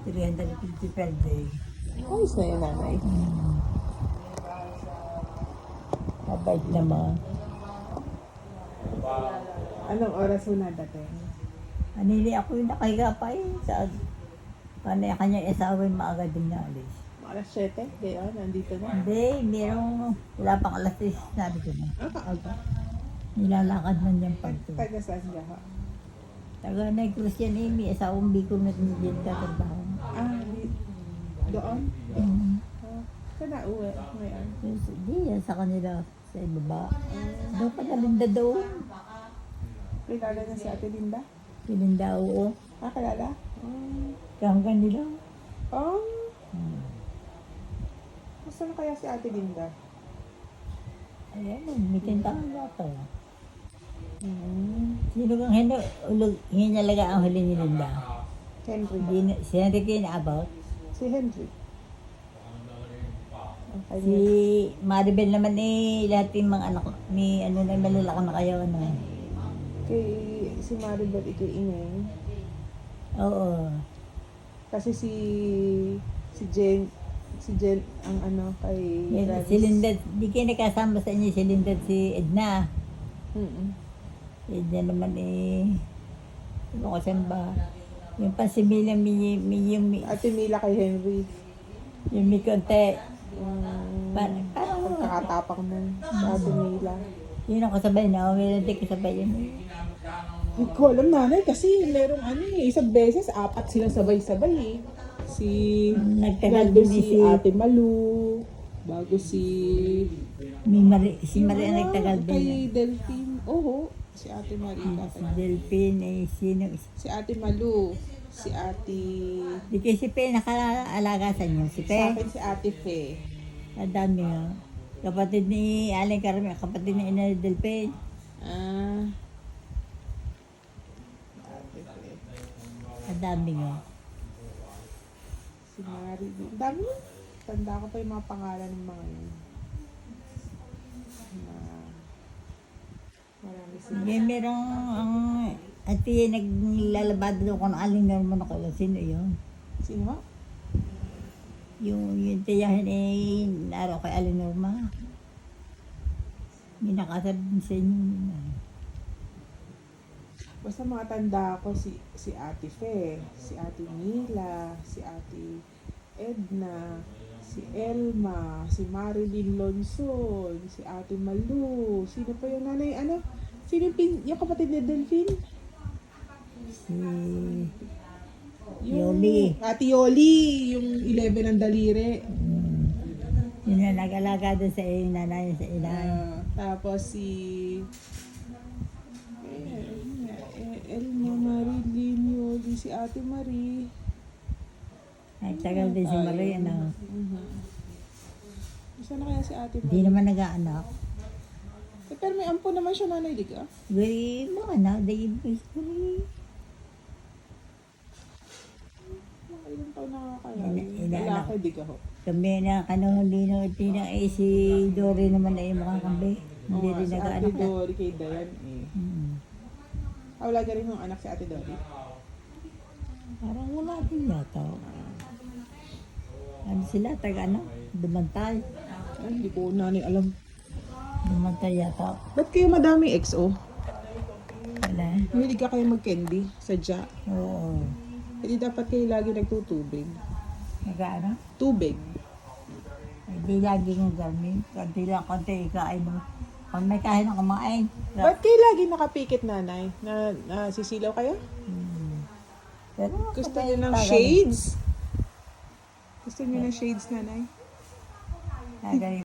350 per day. Ayos na yun, nanay. Mabait naman. Anong oras mo nadating? Anili ako yung nakahiga pa eh. Sa kanyang asawa yung maaga din na alis. Alas 7? Gayon, nandito na. Hindi, merong wala pang alas 3, sabi ko na. Kaaga. Nilalakad man yan pagto. Taga saan ka ha? Taga Negros yan eh, may asawang Bicol na din tatrabaho. Doon? Saan na uwi ngayon? Hindi yan sa kanila, sa ibaba. Doon pa nalinda doon. Kilala na si Ate Linda? Pilinda, oo. Kilala? Hanggang nila. Oh. Gusto na kaya si Ate Linda? Ayan, may tintahan yata. Sino kang hinalaga ang huli ni Linda? Henry. Si Henry kayo na-about? Si Henry. Si Maribel naman eh, lahat yung mga anak, may ano na, malalaki na kayo, ano. Kay si Maribel Ike-Ingay. Oo. Kasi si Jen ang ano kay Yan, si Linda, di kayo nakasama sa inyo si Linda at si Edna. Edna naman eh, ano ko saan ba? Yung pansimila, yung Ate Mila kay Henry. may konti. Parang, Pagkakatapang nun sa Ate Mila. yun ang kasabay na, may natin kasabay yun eh. Hindi ko alam, nanay, kasi merong isang beses, 4 sila sabay-sabay eh. Nagtagal Bago din si Ate Malu, bago si si Maria ang nagtagal din. kay Delphine, si Ate Maria. Si Delphine eh, sino? Si Ate Malu, si Ate... Di kayo si Pe nakaalaga sa inyo, si Sa Pe. akin si Ate Fe. Ang dami nga. Kapatid ni Aling Carmen, kapatid ni Ina Delphine. Ate Fe. Ang dami nga. Si Mari. Ang dami. Tanda ko pa yung mga pangalan ng mga yun. Marami sila. Ngayon merong ang ati naglalabado doon kung Aling Norman ako. Sino yun? Sino? Yung tiyahin eh, naro kay Aling Norma. May nakasabi din sa inyo. Basta mga tanda ko si Ate Fe, si Ate Mila, si Ate Edna, si Elma, si Marilyn Lonson, si Ate Malu, sino pa yung nanay, sino yung kapatid ni Delphine? Si Yoli. Ate Yoli, yung 11 ng daliri. Yun na nag-alaga doon sa nanay sa inay. Tapos si Elma, Marilyn, Yoli, si Ate Marie. Nagtagal din si Maria, ano. Saan na kaya si Ate Hindi Marie? naman nag-aanak. Pero may ampo naman siya, nanay, di ka? Gawin mo, ano, dahil basically. Ilang taon na kaya? Inaanak. Lalaki, di ka ho? Kami na, hindi na, si Dory naman ay mga kambi. Hindi rin Si Ate nag-aanak na. Dory kay Dayan eh. Wala ka rin yung anak si Ate Dory? Parang wala din yata. Ano sila, taga ano? Dumantay. Ay, hindi ko nanay alam. Dumantay yata. Ba't kayo madaming XO? Wala. Hindi ka kayo mag-candy, sadya. Oo. Hindi dapat kayo lagi nagtutubig. Nag-ano? Tubig. Hindi lagi ng gamit. Kunti lang, kunti ikain mo. Kung may kain ng kumain. Ba't kayo lagi nakapikit, nanay? Na sisilaw kayo? Pero Gusto niyo ng shades? Gusto niyo ng shades, nanay? Nagaling